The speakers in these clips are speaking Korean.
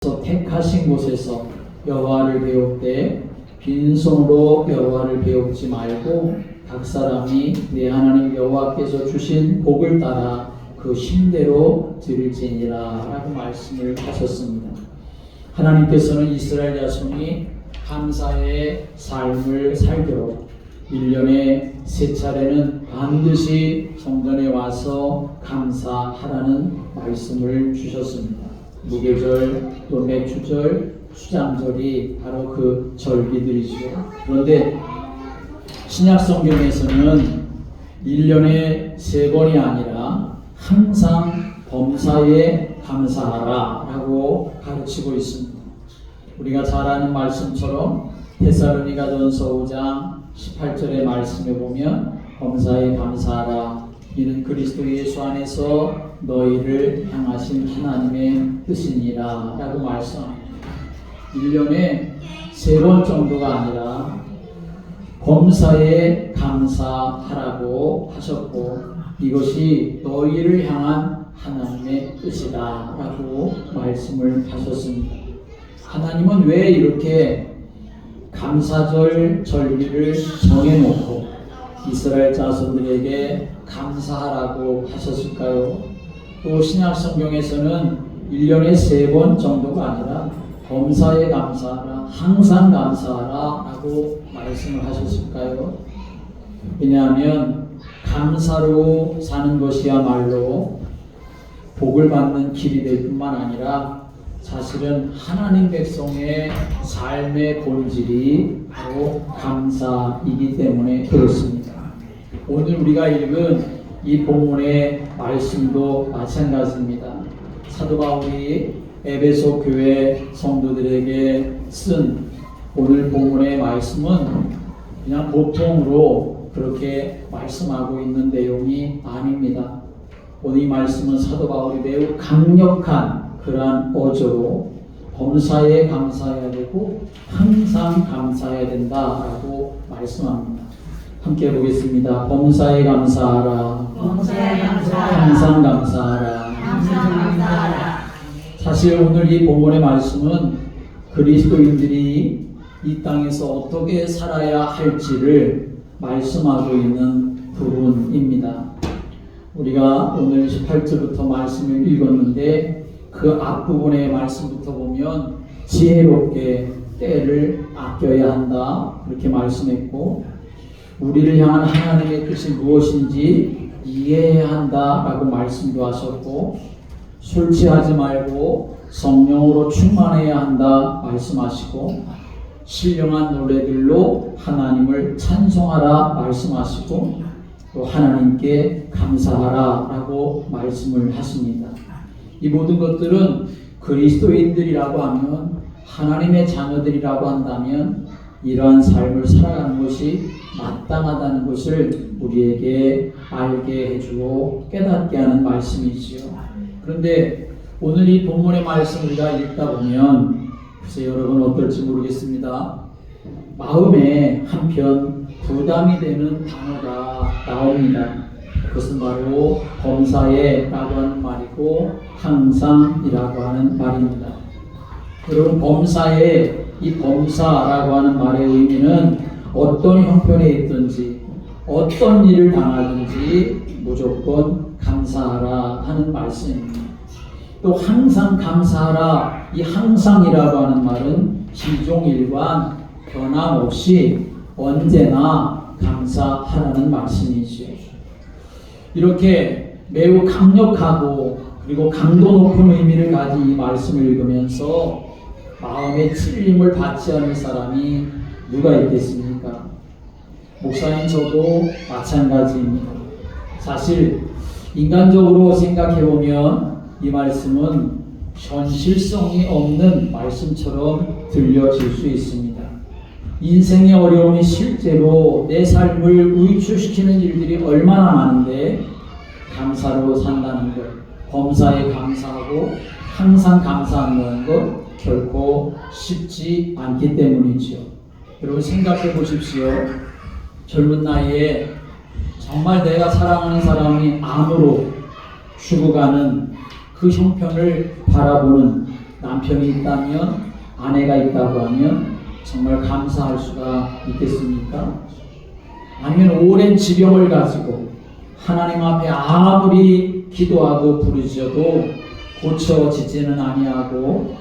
택하신 곳에서 여호와를 배울 때 빈손으로 여호와를 배우지 말고 각 사람이 내 하나님 여호와께서 주신 복을 따라 그 힘대로 드릴지니라 라고 말씀을 하셨습니다. 하나님께서는 이스라엘 자손이 감사의 삶을 살도록 1년에 3차례는 반드시 성전에 와서 감사하라는 말씀을 주셨습니다. 무교절, 또 맥주절, 수장절이 바로 그 절기들이죠. 그런데 신약성경에서는 1년에 3번이 아니라 항상 범사에 감사하라 라고 가르치고 있습니다. 우리가 잘 아는 말씀처럼 데살로니가전서 5장 18절의 말씀에 보면 범사에 감사하라, 이는 그리스도 예수 안에서 너희를 향하신 하나님의 뜻이니라 라고 말씀합니다. 1년에 3번 정도가 아니라 범사에 감사하라고 하셨고, 이것이 너희를 향한 하나님의 뜻이다 라고 말씀을 하셨습니다. 하나님은 왜 이렇게 감사절 절기를 정해놓고 이스라엘 자손들에게 감사하라고 하셨을까요? 또 신약성경에서는 1년에 3번 정도가 아니라 범사에 감사하라, 항상 감사하라 라고 말씀을 하셨을까요? 왜냐하면 감사로 사는 것이야말로 복을 받는 길이 될 뿐만 아니라 사실은 하나님 백성의 삶의 본질이 바로 감사이기 때문에 그렇습니다. 오늘 우리가 읽은 이 본문의 말씀도 마찬가지입니다. 사도 바울이 에베소 교회 성도들에게 쓴 오늘 본문의 말씀은 그냥 보통으로 그렇게 말씀하고 있는 내용이 아닙니다. 오늘 이 말씀은 사도 바울이 매우 강력한 그러한 어조로 범사에 감사해야 되고 항상 감사해야 된다라고 말씀합니다. 함께 보겠습니다. 범사에 감사하라. 범사에 감사하라. 항상 감사하라. 항상 감사하라. 사실 오늘 이 본문의 말씀은 그리스도인들이 이 땅에서 어떻게 살아야 할지를 말씀하고 있는 부분입니다. 우리가 오늘 18절부터 말씀을 읽었는데 그 앞부분의 말씀부터 보면 지혜롭게 때를 아껴야 한다 그렇게 말씀했고, 우리를 향한 하나님의 뜻이 무엇인지 이해해야 한다라고 말씀도 하셨고, 술 취하지 말고 성령으로 충만해야 한다 말씀하시고, 신령한 노래들로 하나님을 찬송하라 말씀하시고, 또 하나님께 감사하라 라고 말씀을 하십니다. 이 모든 것들은 그리스도인들이라고 하면, 하나님의 자녀들이라고 한다면 이러한 삶을 살아가는 것이 마땅하다는 것을 우리에게 알게 해주고 깨닫게 하는 말씀이지요. 그런데 오늘 이 본문의 말씀 우리가 읽다 보면 글쎄 여러분 어떨지 모르겠습니다. 마음에 한편 부담이 되는 단어가 나옵니다. 그것은 바로 범사에라고 하는 말이고 항상이라고 하는 말입니다. 여러분, 범사에, 이 범사라고 하는 말의 의미는 어떤 형편에 있든지 어떤 일을 당하든지 무조건 감사하라 하는 말씀입니다. 또 항상 감사하라, 이 항상이라고 하는 말은 시종일관 변함없이 언제나 감사하라는 말씀이죠. 이렇게 매우 강력하고 그리고 강도 높은 의미를 가진 이 말씀을 읽으면서 마음의 찔림을 받지 않을 사람이 누가 있겠습니까? 목사님 저도 마찬가지입니다. 사실 인간적으로 생각해보면 이 말씀은 현실성이 없는 말씀처럼 들려질 수 있습니다. 인생의 어려움이 실제로 내 삶을 위축시키는 일들이 얼마나 많은데 감사로 산다는 것, 범사에 감사하고 항상 감사한다는 것 결코 쉽지 않기 때문이지요. 여러분 생각해 보십시오. 젊은 나이에 정말 내가 사랑하는 사람이 암으로 죽어가는 그 형편을 바라보는 남편이 있다면, 아내가 있다고 하면 정말 감사할 수가 있겠습니까? 아니면 오랜 지병을 가지고 하나님 앞에 아무리 기도하고 부르짖어도 고쳐지지는 아니하고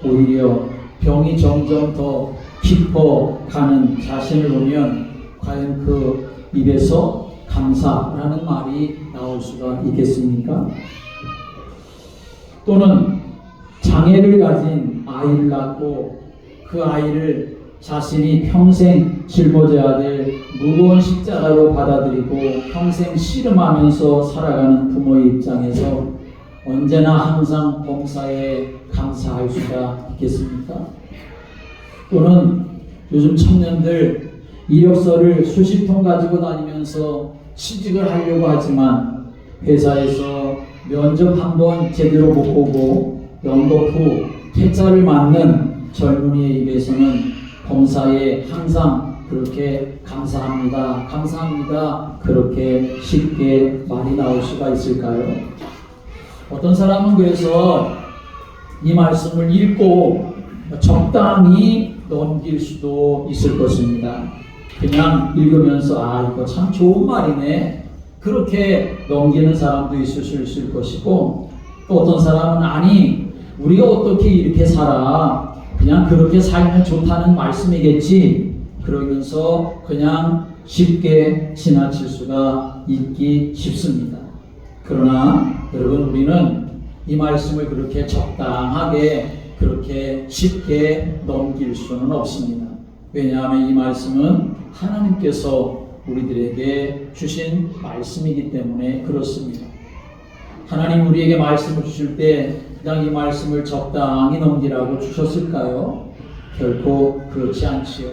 오히려 병이 점점 더 깊어가는 자신을 보면 과연 그 입에서 감사라는 말이 나올 수가 있겠습니까? 또는 장애를 가진 아이를 낳고 그 아이를 자신이 평생 짊어져야 될 무거운 십자가로 받아들이고 평생 씨름하면서 살아가는 부모의 입장에서 언제나 항상 범사에 감사할 수가 있겠습니까? 또는 요즘 청년들 이력서를 수십 통 가지고 다니면서 취직을 하려고 하지만 회사에서 면접 한 번 제대로 못 보고 연급 후 퇴짜를 맞는 젊은이의 입에서는 범사에 항상 그렇게 감사합니다, 감사합니다 그렇게 쉽게 말이 나올 수가 있을까요? 어떤 사람은 그래서 이 말씀을 읽고 적당히 넘길 수도 있을 것입니다. 그냥 읽으면서 아 이거 참 좋은 말이네 그렇게 넘기는 사람도 있을 수 있을 것이고, 또 어떤 사람은 아니 우리가 어떻게 이렇게 살아 그냥 그렇게 살면 좋다는 말씀이겠지 그러면서 그냥 쉽게 지나칠 수가 있기 쉽습니다. 그러나 여러분 우리는 이 말씀을 그렇게 적당하게 그렇게 쉽게 넘길 수는 없습니다. 왜냐하면 이 말씀은 하나님께서 우리들에게 주신 말씀이기 때문에 그렇습니다. 하나님 우리에게 말씀을 주실 때 그냥 이 말씀을 적당히 넘기라고 주셨을까요? 결코 그렇지 않지요.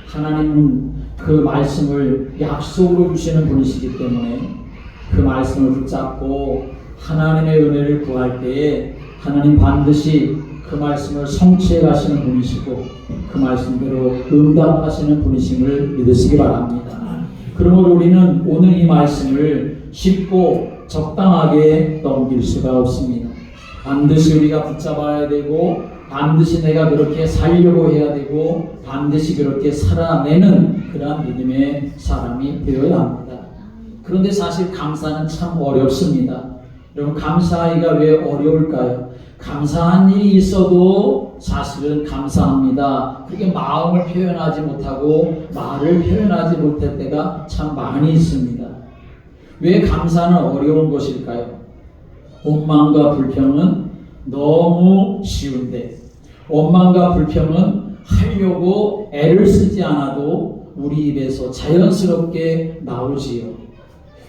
하나님은 그 말씀을 약속으로 주시는 분이시기 때문에 그 말씀을 붙잡고 하나님의 은혜를 구할 때에 하나님 반드시 그 말씀을 성취해 가시는 분이시고 그 말씀대로 응답하시는 분이심을 믿으시기 바랍니다. 그러므로 우리는 오늘 이 말씀을 쉽고 적당하게 넘길 수가 없습니다. 반드시 우리가 붙잡아야 되고 반드시 내가 그렇게 살려고 해야 되고 반드시 그렇게 살아내는 그러한 믿음의 사람이 되어야 합니다. 그런데 사실 감사는 참 어렵습니다. 여러분 감사하기가 왜 어려울까요? 감사한 일이 있어도 사실은 감사합니다. 그렇게 마음을 표현하지 못하고 말을 표현하지 못할 때가 참 많이 있습니다. 왜 감사는 어려운 것일까요? 원망과 불평은 너무 쉬운데 원망과 불평은 하려고 애를 쓰지 않아도 우리 입에서 자연스럽게 나오지요.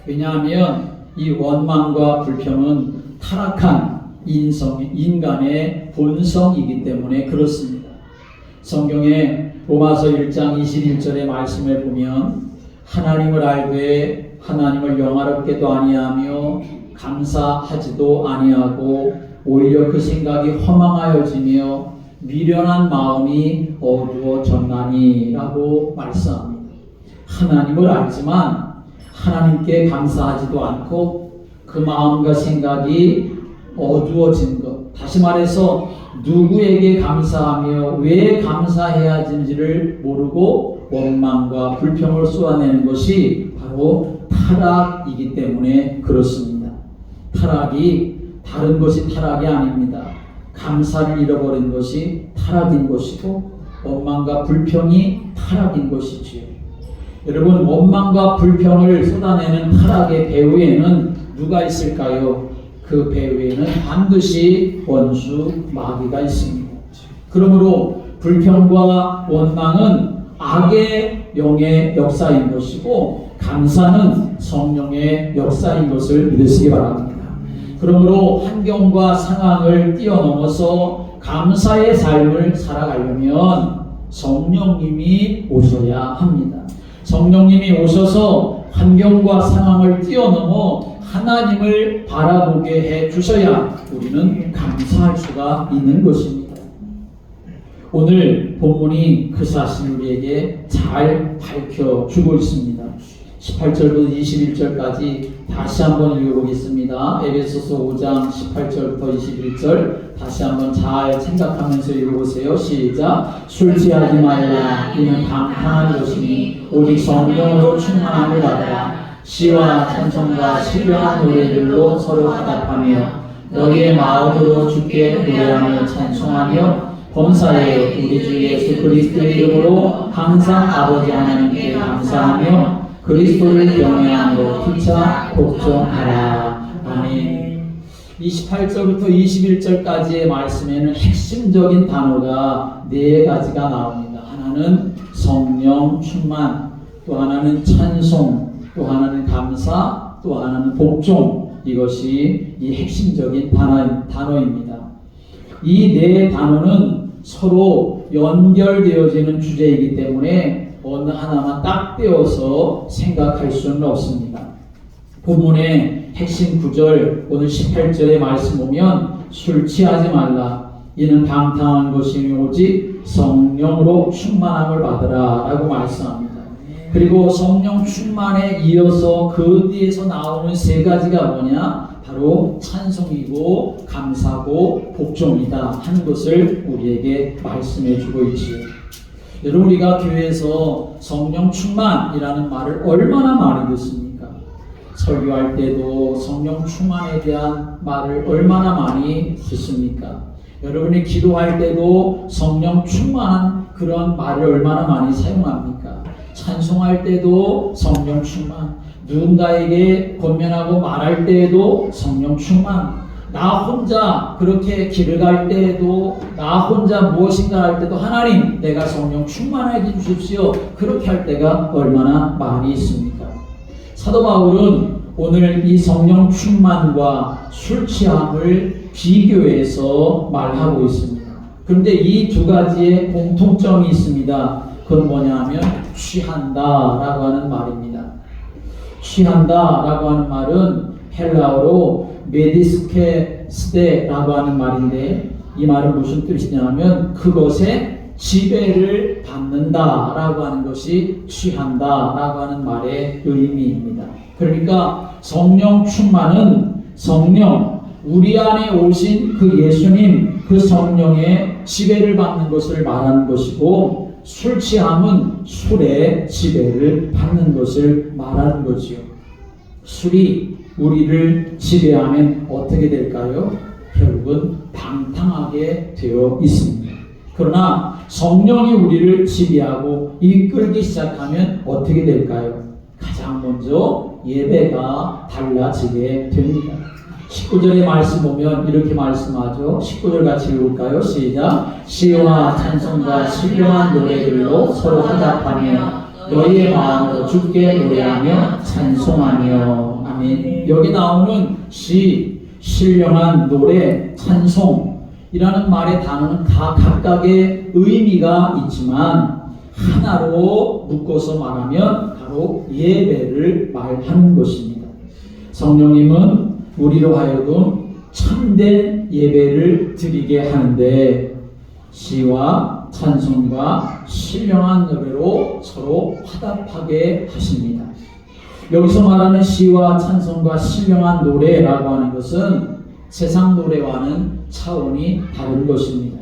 왜냐하면 이 원망과 불평은 타락한 인간의 본성이기 때문에 그렇습니다. 성경에 로마서 1장 21절의 말씀을 보면 하나님을 알되 하나님을 영화롭게도 아니하며 감사하지도 아니하고 오히려 그 생각이 허망하여지며 미련한 마음이 어두워졌나니 라고 말씀합니다. 하나님을 알지만 하나님께 감사하지도 않고 그 마음과 생각이 어두워진 것, 다시 말해서 누구에게 감사하며 왜 감사해야 하는지를 모르고 원망과 불평을 쏟아내는 것이 바로 타락이기 때문에 그렇습니다. 타락이 다른 것이 타락이 아닙니다. 감사를 잃어버린 것이 타락인 것이고 원망과 불평이 타락인 것이지요. 여러분 원망과 불평을 쏟아내는 타락의 배후에는 누가 있을까요? 그 배후에는 반드시 원수 마귀가 있습니다. 그러므로 불평과 원망은 악의 영의 역사인 것이고 감사는 성령의 역사인 것을 믿으시기 바랍니다. 그러므로 환경과 상황을 뛰어넘어서 감사의 삶을 살아가려면 성령님이 오셔야 합니다. 성령님이 오셔서 환경과 상황을 뛰어넘어 하나님을 바라보게 해 주셔야 우리는 감사할 수가 있는 것입니다. 오늘 본문이 그 사실을 우리에게 잘 밝혀주고 있습니다. 18절부터 21절까지 다시 한번 읽어보겠습니다. 에베소서 5장 18절부터 21절 다시 한번 잘 생각하면서 읽어보세요. 시작. 술 취하지 말라. 이는 방탕한 것이니 오직 성령으로 충만함을 받으라. 시와 찬송과 신령한 노래들로 서로 화답하며 너희의 마음으로 주께 노래하며 찬송하며 범사에 우리 주 예수 그리스도의 이름으로 항상 아버지 하나님께 감사하며 그리스도를 경외함으로 피차 복종하라. 아멘. 28절부터 21절까지의 말씀에는 핵심적인 단어가 네 가지가 나옵니다. 하나는 성령 충만, 또 하나는 찬송, 또 하나는 감사, 또 하나는 복종. 이것이 이 핵심적인 단어입니다. 이 네 단어는 서로 연결되어지는 주제이기 때문에 어느 하나만 딱 떼어서 생각할 수는 없습니다. 본문의 핵심 구절 오늘 18절의 말씀 보면 술 취하지 말라. 이는 방탕한 것이니 오직 성령으로 충만함을 받으라 라고 말씀합니다. 그리고 성령 충만에 이어서 그 뒤에서 나오는 세 가지가 뭐냐? 바로 찬송이고 감사고 복종이다 하는 것을 우리에게 말씀해 주고 있지요. 여러분, 우리가 교회에서 성령 충만이라는 말을 얼마나 많이 듣습니까? 설교할 때도 성령 충만에 대한 말을 얼마나 많이 듣습니까? 여러분이 기도할 때도 성령 충만한 그런 말을 얼마나 많이 사용합니까? 찬송할 때도 성령 충만, 누군가에게 권면하고 말할 때에도 성령 충만, 나 혼자 그렇게 길을 갈 때에도, 나 혼자 무엇인가 할 때도 하나님 내가 성령 충만하게 주십시오, 그렇게 할 때가 얼마나 많이 있습니까? 사도 바울은 오늘 이 성령 충만과 술 취함을 비교해서 말하고 있습니다. 그런데 이 두 가지의 공통점이 있습니다. 그건 뭐냐 하면 취한다라고 하는 말입니다. 취한다라고 하는 말은 헬라어로 메디스케스테라고 하는 말인데, 이 말은 무슨 뜻이냐면 그것에 지배를 받는다라고 하는 것이 취한다라고 하는 말의 의미입니다. 그러니까 성령 충만은 성령, 우리 안에 오신 그 예수님, 그 성령의 지배를 받는 것을 말하는 것이고, 술 취함은 술의 지배를 받는 것을 말하는 거지요. 술이 우리를 지배하면 어떻게 될까요? 결국은 방탕하게 되어 있습니다. 그러나 성령이 우리를 지배하고 이끌기 시작하면 어떻게 될까요? 가장 먼저 예배가 달라지게 됩니다. 19절의 말씀 보면 이렇게 말씀하죠. 19절 같이 읽을까요? 시작. 시와 찬송과 신령한 노래들로 서로 화답하며 너희의 마음으로 주께 노래하며 찬송하며. 아멘. 여기 나오는 시, 신령한 노래, 찬송이라는 말의 단어는 다 각각의 의미가 있지만 하나로 묶어서 말하면 바로 예배를 말하는 것입니다. 성령님은 우리로 하여금 참된 예배를 드리게 하는데 시와 찬송과 신령한 노래로 서로 화답하게 하십니다. 여기서 말하는 시와 찬송과 신령한 노래라고 하는 것은 세상 노래와는 차원이 다른 것입니다.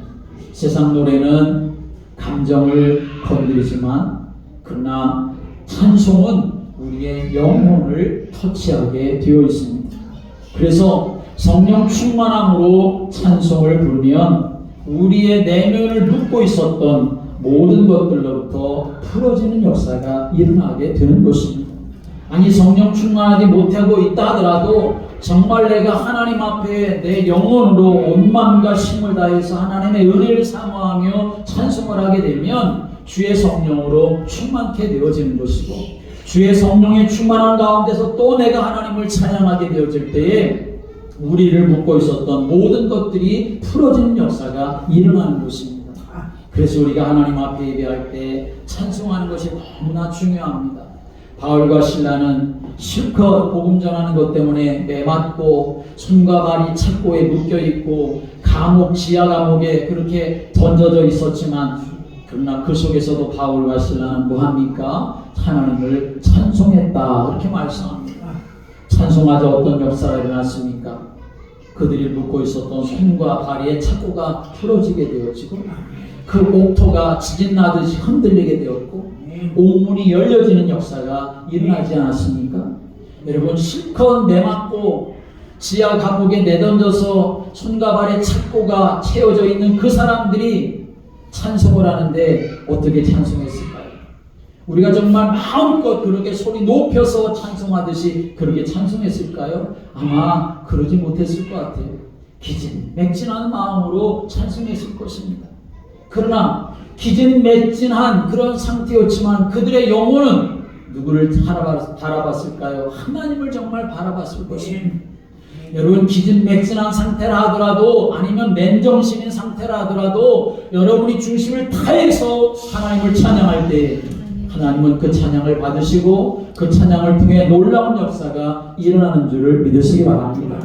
세상 노래는 감정을 건드리지만, 그러나 찬송은 우리의 영혼을 터치하게 되어 있습니다. 그래서 성령 충만함으로 찬송을 부르면 우리의 내면을 묶고 있었던 모든 것들로부터 풀어지는 역사가 일어나게 되는 것입니다. 아니, 성령 충만하지 못하고 있다 하더라도 정말 내가 하나님 앞에 내 영혼으로 온 마음과 힘을 다해서 하나님의 은혜를 사모하며 찬송을 하게 되면 주의 성령으로 충만케 되어지는 것이고, 주의 성령의 충만한 가운데서 또 내가 하나님을 찬양하게 되어질 때에 우리를 묶고 있었던 모든 것들이 풀어지는 역사가 일어나는 것입니다. 그래서 우리가 하나님 앞에 예배할 때 찬송하는 것이 너무나 중요합니다. 바울과 실라는 실컷 복음 전하는 것 때문에 매맞고 손과 발이 착고에 묶여있고 감옥, 지하 감옥에 그렇게 던져져 있었지만, 그러나 그 속에서도 바울과 실라는 뭐합니까? 하나님을 찬송했다, 이렇게 말씀합니다. 찬송하자 어떤 역사가 일어났습니까? 그들이 묶고 있었던 손과 다리의 착고가 풀어지게 되어지고 그 옥토가 지진 나듯이 흔들리게 되었고 옥문이 열려지는 역사가 일어나지 않았습니까? 여러분 실컷 매맞고 지하 감옥에 내던져서 손과 발의 착고가 채워져 있는 그 사람들이 찬송을 하는데 어떻게 찬송했을까요? 우리가 정말 마음껏 그렇게 소리 높여서 찬송하듯이 그렇게 찬송했을까요? 아마 그러지 못했을 것 같아요. 기진맥진한 마음으로 찬송했을 것입니다. 그러나 기진맥진한 그런 상태였지만 그들의 영혼은 누구를 바라봤을까요? 하나님을 정말 바라봤을 것입니다. 여러분 기진맥진한 상태라 하더라도 아니면 맨정신인 상태라 하더라도 여러분이 중심을 다해서 하나님을 찬양할 때 하나님은 그 찬양을 받으시고 그 찬양을 통해 놀라운 역사가 일어나는 줄을 믿으시기 바랍니다.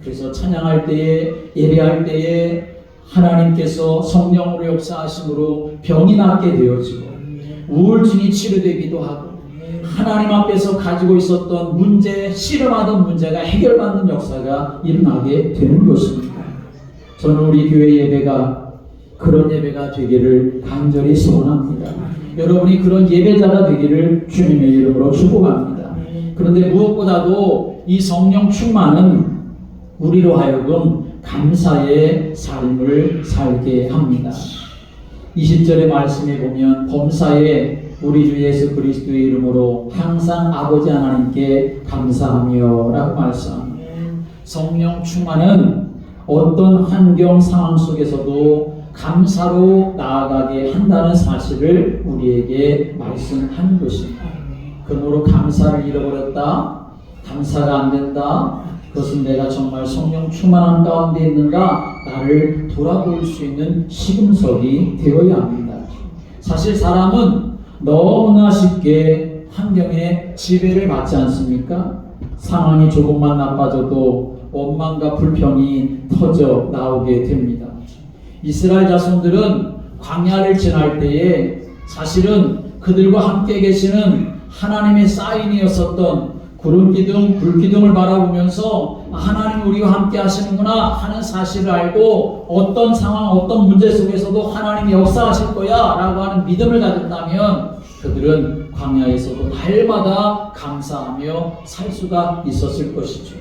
그래서 찬양할 때에 예배할 때에 하나님께서 성령으로 역사하심으로 병이 낫게 되어지고 우울증이 치료되기도 하고 하나님 앞에서 가지고 있었던 문제, 씨름하던 문제가 해결받는 역사가 일어나게 되는 것입니다. 저는 우리 교회 예배가 그런 예배가 되기를 간절히 소원합니다. 여러분이 그런 예배자가 되기를 주님의 이름으로 축복합니다. 그런데 무엇보다도 이 성령 충만은 우리로 하여금 감사의 삶을 살게 합니다. 20절의 말씀에 보면 범사에 우리 주 예수 그리스도의 이름으로 항상 아버지 하나님께 감사하며 라고 말씀합니다. 성령 충만은 어떤 환경 상황 속에서도 감사로 나아가게 한다는 사실을 우리에게 말씀하는 것입니다. 그러므로 감사를 잃어버렸다, 감사가 안 된다, 그것은 내가 정말 성령 충만한 가운데 있는가 나를 돌아볼 수 있는 시금석이 되어야 합니다. 사실 사람은 너무나 쉽게 환경에 지배를 받지 않습니까? 상황이 조금만 나빠져도 원망과 불평이 터져 나오게 됩니다. 이스라엘 자손들은 광야를 지날 때에 사실은 그들과 함께 계시는 하나님의 사인이었었던 구름기둥, 불기둥을 바라보면서 하나님 우리와 함께 하시는구나 하는 사실을 알고 어떤 상황, 어떤 문제 속에서도 하나님이 역사하실 거야 라고 하는 믿음을 가졌다면 그들은 광야에서도 날마다 감사하며 살 수가 있었을 것이죠.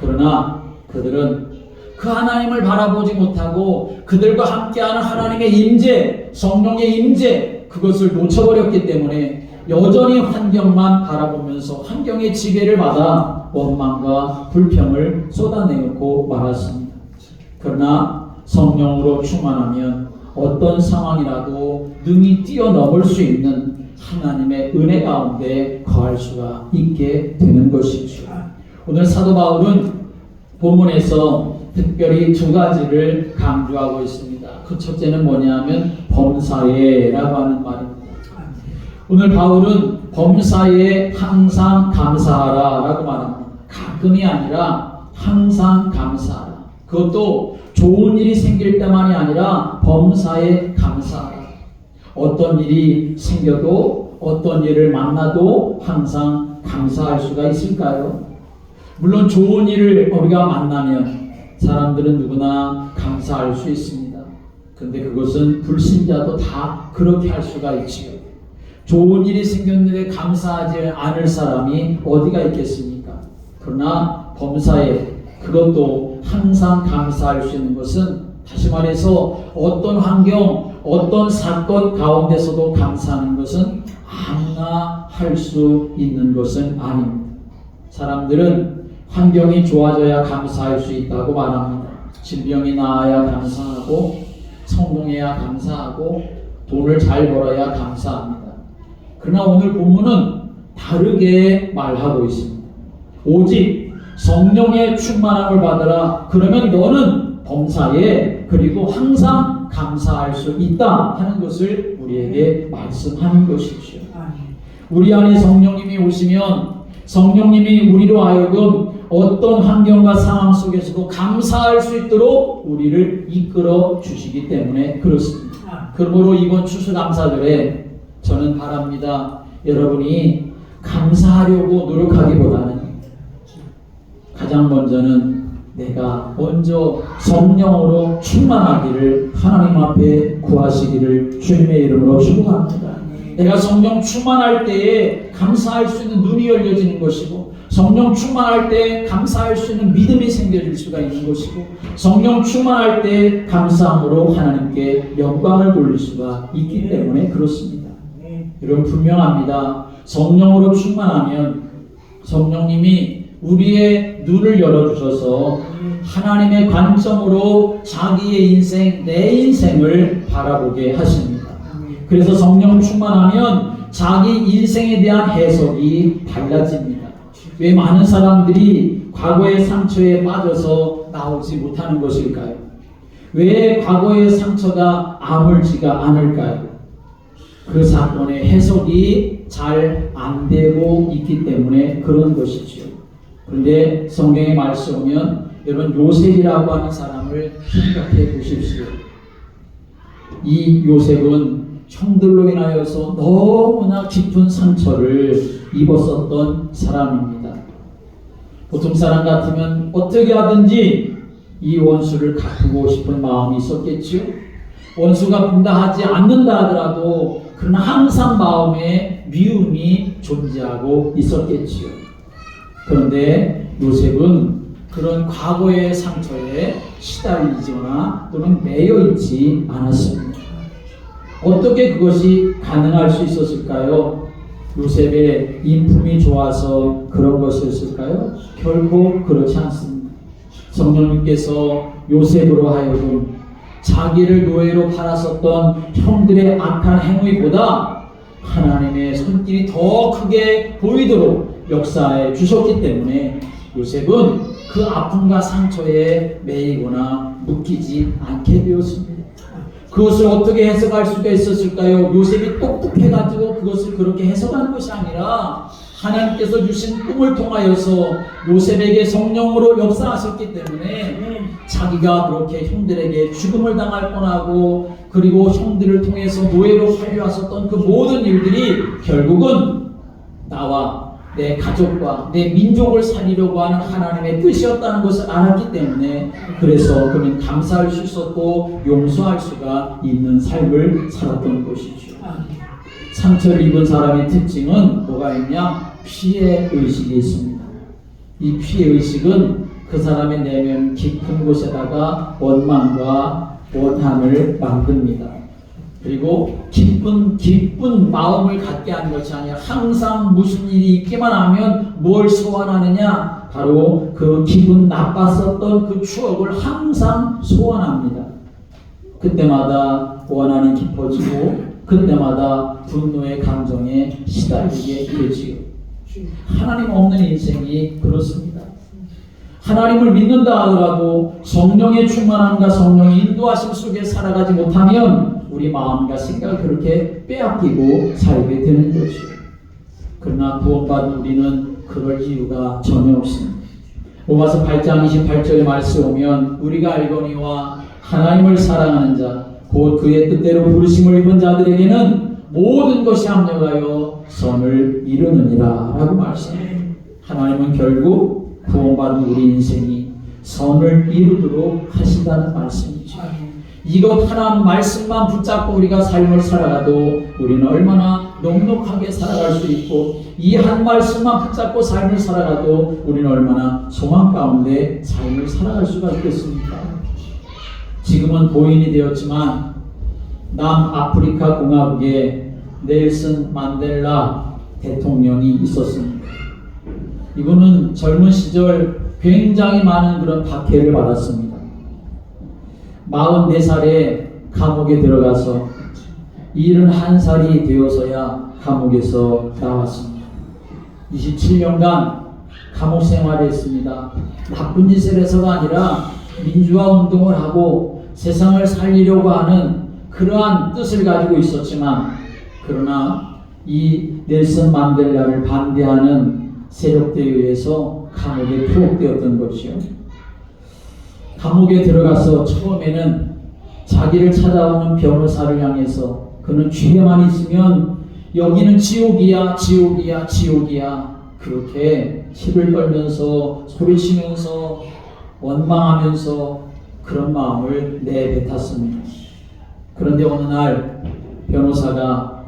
그러나 그들은 그 하나님을 바라보지 못하고 그들과 함께하는 하나님의 임재, 성령의 임재 그것을 놓쳐버렸기 때문에 여전히 환경만 바라보면서 환경의 지배를 받아 원망과 불평을 쏟아내고 말았습니다. 그러나 성령으로 충만하면 어떤 상황이라도 능히 뛰어넘을 수 있는 하나님의 은혜 가운데 거할 수가 있게 되는 것이죠. 오늘 사도 바울은 본문에서 특별히 두 가지를 강조하고 있습니다. 그 첫째는 뭐냐면 범사에라고 하는 말입니다. 오늘 바울은 범사에 항상 감사하라 라고 말합니다. 가끔이 아니라 항상 감사하라. 그것도 좋은 일이 생길 때만이 아니라 범사에 감사하라. 어떤 일이 생겨도 어떤 일을 만나도 항상 감사할 수가 있을까요? 물론 좋은 일을 우리가 만나면 사람들은 누구나 감사할 수 있습니다. 근데 그것은 불신자도 다 그렇게 할 수가 있지요. 좋은 일이 생겼는데 감사하지 않을 사람이 어디가 있겠습니까? 그러나 범사에 그것도 항상 감사할 수 있는 것은 다시 말해서 어떤 환경, 어떤 사건 가운데서도 감사하는 것은 아무나 할 수 있는 것은 아닙니다. 사람들은 환경이 좋아져야 감사할 수 있다고 말합니다. 질병이 나아야 감사하고 성공해야 감사하고 돈을 잘 벌어야 감사합니다. 그러나 오늘 본문은 다르게 말하고 있습니다. 오직 성령의 충만함을 받으라. 그러면 너는 범사에 그리고 항상 감사할 수 있다 하는 것을 우리에게 말씀하는 것이죠. 우리 안에 성령님이 오시면 성령님이 우리로 하여금 어떤 환경과 상황 속에서도 감사할 수 있도록 우리를 이끌어 주시기 때문에 그렇습니다. 그러므로 이번 추수감사절에 저는 바랍니다. 여러분이 감사하려고 노력하기보다는 가장 먼저는 내가 먼저 성령으로 충만하기를 하나님 앞에 구하시기를 주님의 이름으로 축복합니다. 내가 성령 충만할 때에 감사할 수 있는 눈이 열려지는 것이고, 성령 충만할 때 감사할 수 있는 믿음이 생겨질 수가 있는 것이고, 성령 충만할 때 감사함으로 하나님께 영광을 돌릴 수가 있기 때문에 그렇습니다. 여러분 분명합니다. 성령으로 충만하면 성령님이 우리의 눈을 열어주셔서 하나님의 관점으로 자기의 인생, 내 인생을 바라보게 하십니다. 그래서 성령 충만하면 자기 인생에 대한 해석이 달라집니다. 왜 많은 사람들이 과거의 상처에 빠져서 나오지 못하는 것일까요? 왜 과거의 상처가 아물지가 않을까요? 그 사건의 해석이 잘 안 되고 있기 때문에 그런 것이지요. 그런데 성경의 말씀 보면 여러분 요셉이라고 하는 사람을 생각해 보십시오. 이 요셉은 형들로 인하여서 너무나 깊은 상처를 입었었던 사람입니다. 보통 사람 같으면 어떻게 하든지 이 원수를 갚고 싶은 마음이 있었겠지요. 원수가 분다하지 않는다 하더라도 그러나 항상 마음에 미움이 존재하고 있었겠지요. 그런데 요셉은 그런 과거의 상처에 시달리거나 또는 매여 있지 않았습니다. 어떻게 그것이 가능할 수 있었을까요? 요셉의 인품이 좋아서 그런 것이었을까요? 결코 그렇지 않습니다. 성령님께서 요셉으로 하여금 자기를 노예로 팔았었던 형들의 악한 행위보다 하나님의 손길이 더 크게 보이도록 역사해 주셨기 때문에 요셉은 그 아픔과 상처에 매이거나 묶이지 않게 되었습니다. 그것을 어떻게 해석할 수가 있었을까요? 요셉이 똑똑해가지고 그것을 그렇게 해석한 것이 아니라 하나님께서 주신 꿈을 통하여서 요셉에게 성령으로 역사하셨기 때문에 자기가 그렇게 형들에게 죽음을 당할 뻔하고 그리고 형들을 통해서 노예로 팔려왔었던 그 모든 일들이 결국은 나와 내 가족과 내 민족을 살리려고 하는 하나님의 뜻이었다는 것을 알았기 때문에 그래서 그는 감사할 수 있었고 용서할 수가 있는 삶을 살았던 것이죠. 상처를 입은 사람의 특징은 뭐가 있냐? 피해 의식이 있습니다. 이 피해 의식은 그 사람의 내면 깊은 곳에다가 원망과 원한을 만듭니다. 그리고 기쁜 마음을 갖게 하는 것이 아니라 항상 무슨 일이 있기만 하면 뭘 소환하느냐? 바로 그 기분 나빴었던 그 추억을 항상 소환합니다. 그때마다 원한이 깊어지고 그때마다 분노의 감정에 시달리게 되지요. 하나님 없는 인생이 그렇습니다. 하나님을 믿는다 하더라도 성령의 충만함과 성령의 인도하심 속에 살아가지 못하면 우리 마음과 생각을 그렇게 빼앗기고 살게 되는 것이요. 그러나 구원받은 우리는 그럴 이유가 전혀 없습니다. 로마서 8장 28절의 말씀 보면 우리가 알거니와 하나님을 사랑하는 자 곧 그의 뜻대로 부르심을 입은 자들에게는 모든 것이 합력하여 선을 이루느니라 라고 말씀합니다. 하나님은 결국 구원받은 우리 인생이 선을 이루도록 하신다는 말씀이죠. 이것 하나 말씀만 붙잡고 우리가 삶을 살아가도 우리는 얼마나 넉넉하게 살아갈 수 있고 이 한 말씀만 붙잡고 삶을 살아가도 우리는 얼마나 소망 가운데 삶을 살아갈 수가 있겠습니까? 지금은 고인이 되었지만 남아프리카 공화국에 넬슨 만델라 대통령이 있었습니다. 이분은 젊은 시절 굉장히 많은 그런 박해를 받았습니다. 44살에 감옥에 들어가서 71살이 되어서야 감옥에서 나왔습니다. 27년간 감옥 생활을 했습니다. 나쁜 짓을 해서가 아니라 민주화 운동을 하고 세상을 살리려고 하는 그러한 뜻을 가지고 있었지만 그러나 이 넬슨 만델라를 반대하는 세력들에 의해서 감옥에 투옥되었던 것이요. 감옥에 들어가서 처음에는 자기를 찾아오는 변호사를 향해서 그는 죄만 있으면 여기는 지옥이야 지옥이야 지옥이야 그렇게 치를 떨면서 소리치면서 원망하면서 그런 마음을 내뱉었습니다. 그런데 어느 날 변호사가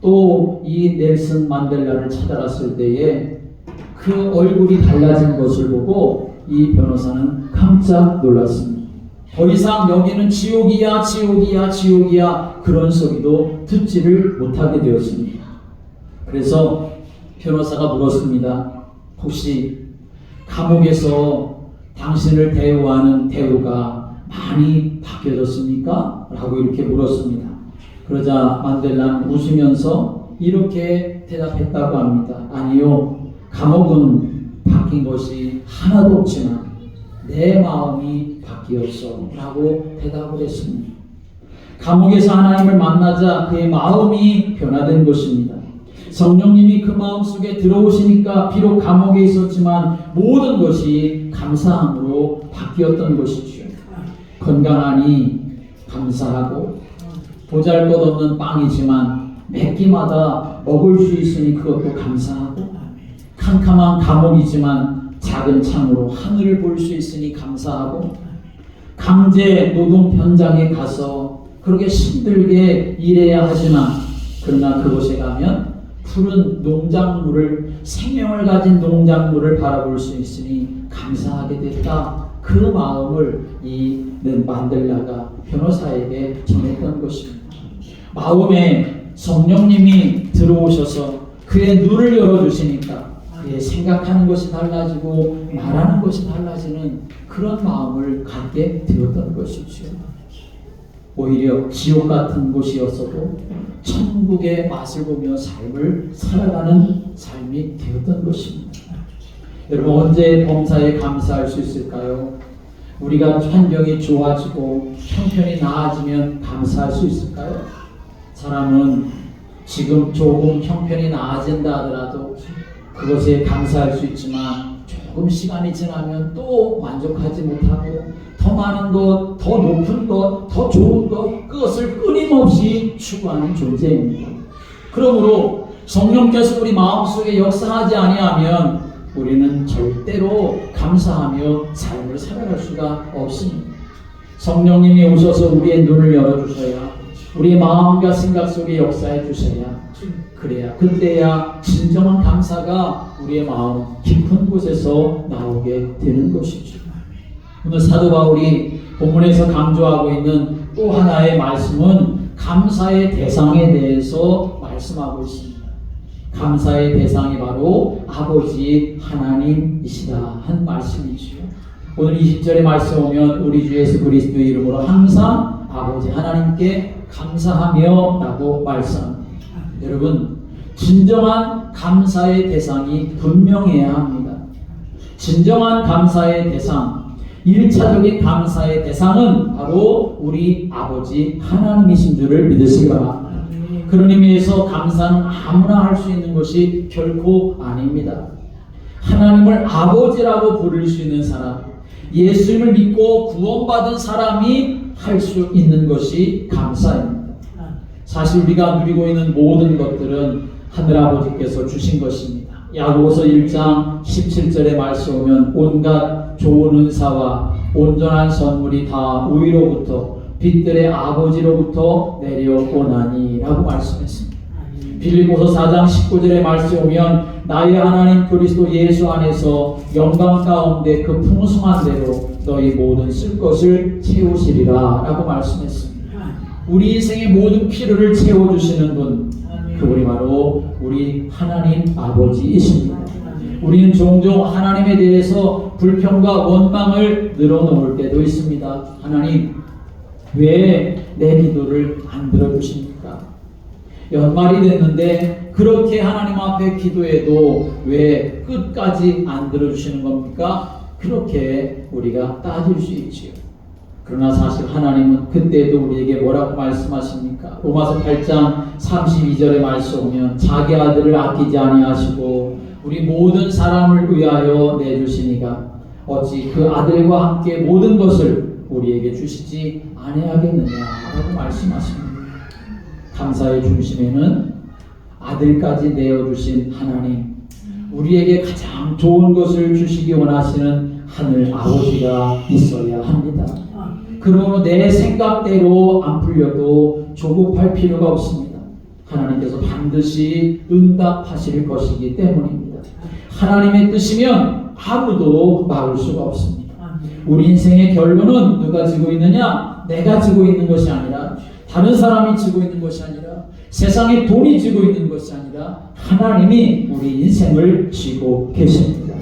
또 이 넬슨 만델라를 찾아갔을 때에 그 얼굴이 달라진 것을 보고 이 변호사는 깜짝 놀랐습니다. 더 이상 여기는 지옥이야 지옥이야 지옥이야 그런 소리도 듣지를 못하게 되었습니다. 그래서 변호사가 물었습니다. 혹시 감옥에서 당신을 대우하는 대우가 많이 바뀌어졌습니까? 라고 이렇게 물었습니다. 그러자 만델라는 웃으면서 이렇게 대답했다고 합니다. 아니요, 감옥은 바뀐 것이 하나도 없지만 내 마음이 바뀌었어 라고 대답을 했습니다. 감옥에서 하나님을 만나자 그의 마음이 변화된 것입니다. 성령님이 그 마음속에 들어오시니까 비록 감옥에 있었지만 모든 것이 감사함으로 바뀌었던 것이죠. 건강하니 감사하고 보잘것없는 빵이지만 매 끼마다 먹을 수 있으니 그것도 감사하고 캄캄한 감옥이지만 작은 창으로 하늘을 볼 수 있으니 감사하고 강제 노동 현장에 가서 그렇게 힘들게 일해야 하지만 그러나 그곳에 가면 푸른 농작물을 생명을 가진 농작물을 바라볼 수 있으니 감사하게 됐다. 그 마음을 이 만델라가 변호사에게 전했던 것입니다. 마음에 성령님이 들어오셔서 그의 눈을 열어주시니까 그의 생각하는 것이 달라지고 말하는 것이 달라지는 그런 마음을 갖게 되었던 것이죠. 오히려 지옥 같은 곳이었어도 천국의 맛을 보며 삶을 살아가는 삶이 되었던 것입니다. 여러분, 언제 범사에 감사할 수 있을까요? 우리가 환경이 좋아지고 형편이 나아지면 감사할 수 있을까요? 사람은 지금 조금 형편이 나아진다 하더라도 그것에 감사할 수 있지만 조금 시간이 지나면 또 만족하지 못하고 더 많은 것, 더 높은 것, 더 좋은 것, 그것을 끊임없이 추구하는 존재입니다. 그러므로 성령께서 우리 마음속에 역사하지 아니하면 우리는 절대로 감사하며 삶을 살아갈 수가 없습니다. 성령님이 오셔서 우리의 눈을 열어주셔야, 우리의 마음과 생각 속에 역사해 주셔야, 그래야 그때야 진정한 감사가 우리의 마음 깊은 곳에서 나오게 되는 것이죠. 오늘 사도 바울이 본문에서 강조하고 있는 또 하나의 말씀은 감사의 대상에 대해서 말씀하고 있습니다. 감사의 대상이 바로 아버지 하나님이시다 한 말씀이지요. 오늘 20절의 말씀 오면 우리 주 예수 그리스도의 이름으로 항상 아버지 하나님께 감사하며 라고 말씀합니다. 여러분, 진정한 감사의 대상이 분명해야 합니다. 진정한 감사의 대상, 1차적인 감사의 대상은 바로 우리 아버지 하나님이신 줄을 믿으시기 바랍니다. 그런 의미에서 감사는 아무나 할 수 있는 것이 결코 아닙니다. 하나님을 아버지라고 부를 수 있는 사람, 예수님을 믿고 구원받은 사람이 할 수 있는 것이 감사입니다. 사실 우리가 누리고 있는 모든 것들은 하늘아버지께서 주신 것입니다. 야고보서 1장 17절의 말씀 오면 온갖 좋은 은사와 온전한 선물이 다 위로부터 빛들의 아버지로부터 내려오나니 라고 말씀했습니다. 빌립보서 4장 19절의 말씀 오면 나의 하나님 그리스도 예수 안에서 영광 가운데 그 풍성한 대로 너희 모든 쓸 것을 채우시리라 라고 말씀했습니다. 우리 인생의 모든 필요를 채워주시는 분, 그분이 바로 우리 하나님 아버지이십니다. 우리는 종종 하나님에 대해서 불평과 원망을 늘어놓을 때도 있습니다. 하나님, 왜 내 기도를 안 들어주십니까? 연말이 됐는데 그렇게 하나님 앞에 기도해도 왜 끝까지 안 들어주시는 겁니까? 그렇게 우리가 따질 수 있지요. 그러나 사실 하나님은 그때도 우리에게 뭐라고 말씀하십니까? 로마서 8장 32절의 말씀 보면 자기 아들을 아끼지 아니하시고 우리 모든 사람을 위하여 내주시니가 어찌 그 아들과 함께 모든 것을 우리에게 주시지 아니하겠느냐라고 말씀하십니다. 감사의 중심에는 아들까지 내어주신 하나님, 우리에게 가장 좋은 것을 주시기 원하시는 하늘 아버지가 있어야 합니다. 그러므로 내 생각대로 안 풀려도 조급할 필요가 없습니다. 하나님께서 반드시 응답하실 것이기 때문입니다. 하나님의 뜻이면 아무도 막을 수가 없습니다. 우리 인생의 결론은 누가 지고 있느냐? 내가 지고 있는 것이 아니라, 다른 사람이 지고 있는 것이 아니라, 세상의 돈이 지고 있는 것이 아니라 하나님이 우리 인생을 지고 계십니다.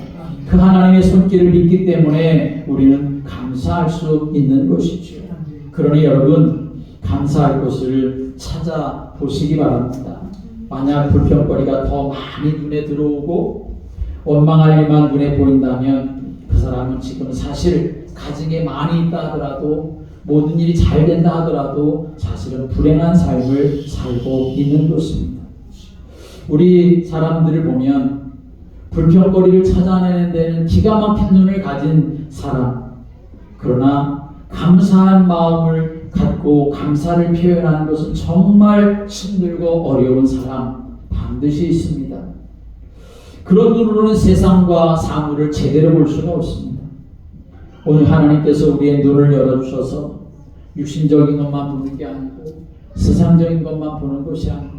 그 하나님의 손길을 믿기 때문에 우리는 감사할 수 있는 것이죠. 그러니 여러분, 감사할 것을 찾아보시기 바랍니다. 만약 불평거리가 더 많이 눈에 들어오고 원망할 일만 눈에 보인다면 그 사람은 지금 사실 가진 게 많이 있다 하더라도, 모든 일이 잘 된다 하더라도 사실은 불행한 삶을 살고 있는 것입니다. 우리 사람들을 보면 불평거리를 찾아내는 데는 기가 막힌 눈을 가진 사람, 그러나 감사한 마음을 갖고 감사를 표현하는 것은 정말 힘들고 어려운 사람 반드시 있습니다. 그런 눈으로는 세상과 사물을 제대로 볼 수가 없습니다. 오늘 하나님께서 우리의 눈을 열어주셔서 육신적인 것만 보는 게 아니고 세상적인 것만 보는 것이 아니고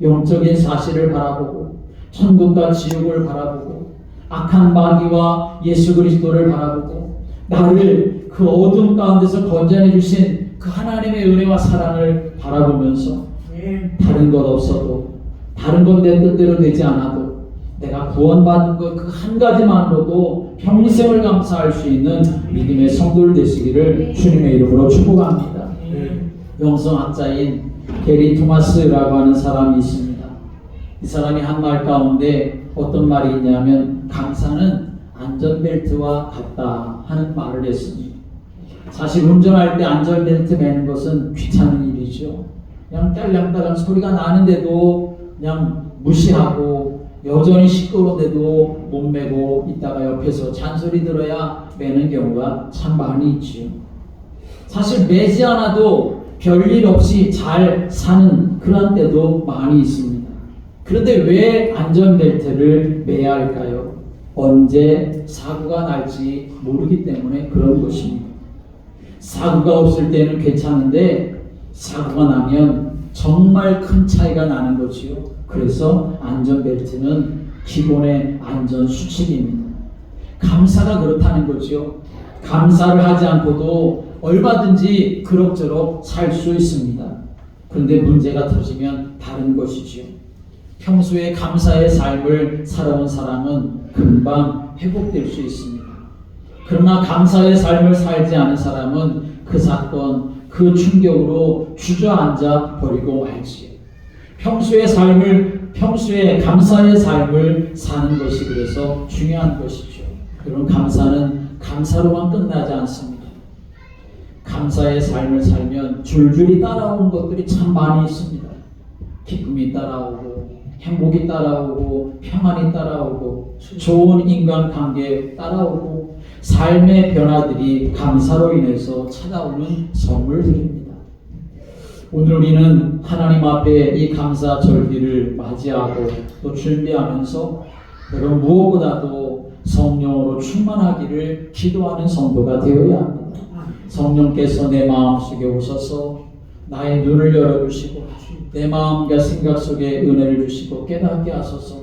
영적인 사실을 바라보고 천국과 지옥을 바라보고 악한 마귀와 예수 그리스도를 바라보고 나를 그 어둠 가운데서 건져내 주신 그 하나님의 은혜와 사랑을 바라보면서 다른 것 없어도, 다른 건 내 뜻대로 되지 않아도 내가 구원받은 것 그 한 가지만으로도 평생을 감사할 수 있는 믿음의 성도들 되시기를 주님의 이름으로 축복합니다. 영성학자인 게리 토마스라고 하는 사람이 있습니다. 이 사람이 한 말 가운데 어떤 말이 있냐면 감사는 안전벨트와 같다 하는 말을 했습니다. 사실 운전할 때 안전벨트 매는 것은 귀찮은 일이죠. 그냥 딸랑딸랑 소리가 나는데도 그냥 무시하고 여전히 시끄러운데도 못 매고 있다가 옆에서 잔소리 들어야 매는 경우가 참 많이 있지요. 사실 매지 않아도 별일 없이 잘 사는 그런 때도 많이 있습니다. 그런데 왜 안전벨트를 매야 할까요? 언제 사고가 날지 모르기 때문에 그런 것입니다. 사고가 없을 때는 괜찮은데 사고가 나면 정말 큰 차이가 나는 거지요. 그래서 안전벨트는 기본의 안전수칙입니다. 감사가 그렇다는 거죠. 감사를 하지 않고도 얼마든지 그럭저럭 살 수 있습니다. 그런데 문제가 터지면 다른 것이죠. 평소에 감사의 삶을 살아온 사람은 금방 회복될 수 있습니다. 그러나 감사의 삶을 살지 않은 사람은 그 사건, 그 충격으로 주저앉아 버리고 말지요. 평소에 감사의 삶을 사는 것이 그래서 중요한 것이죠. 그런 감사는 감사로만 끝나지 않습니다. 감사의 삶을 살면 줄줄이 따라오는 것들이 참 많이 있습니다. 기쁨이 따라오고, 행복이 따라오고, 평안이 따라오고, 좋은 인간관계 따라오고, 삶의 변화들이 감사로 인해서 찾아오는 선물들입니다. 오늘 우리는 하나님 앞에 이 감사 절기를 맞이하고 또 준비하면서 여러분 무엇보다도 성령으로 충만하기를 기도하는 성도가 되어야 합니다. 성령께서 내 마음속에 오셔서 나의 눈을 열어주시고 내 마음과 생각 속에 은혜를 주시고 깨닫게 하소서.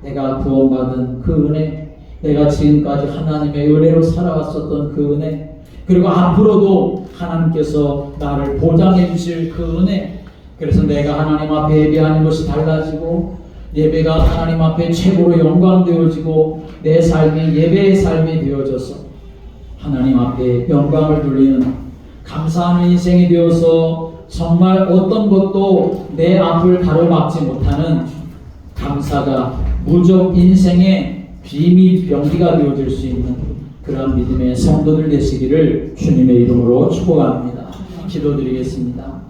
내가 구원받은 그 은혜, 내가 지금까지 하나님의 은혜로 살아왔었던 그 은혜, 그리고 앞으로도 하나님께서 나를 보장해 주실 그 은혜, 그래서 내가 하나님 앞에 예배하는 것이 달라지고 예배가 하나님 앞에 최고로 영광되어지고 내 삶이 예배의 삶이 되어져서 하나님 앞에 영광을 돌리는 감사하는 인생이 되어서 정말 어떤 것도 내 앞을 가로막지 못하는 감사가 무적 인생의 비밀 병기가 되어질 수 있는 그런 믿음의 성도들 되시기를 주님의 이름으로 축복합니다. 기도드리겠습니다.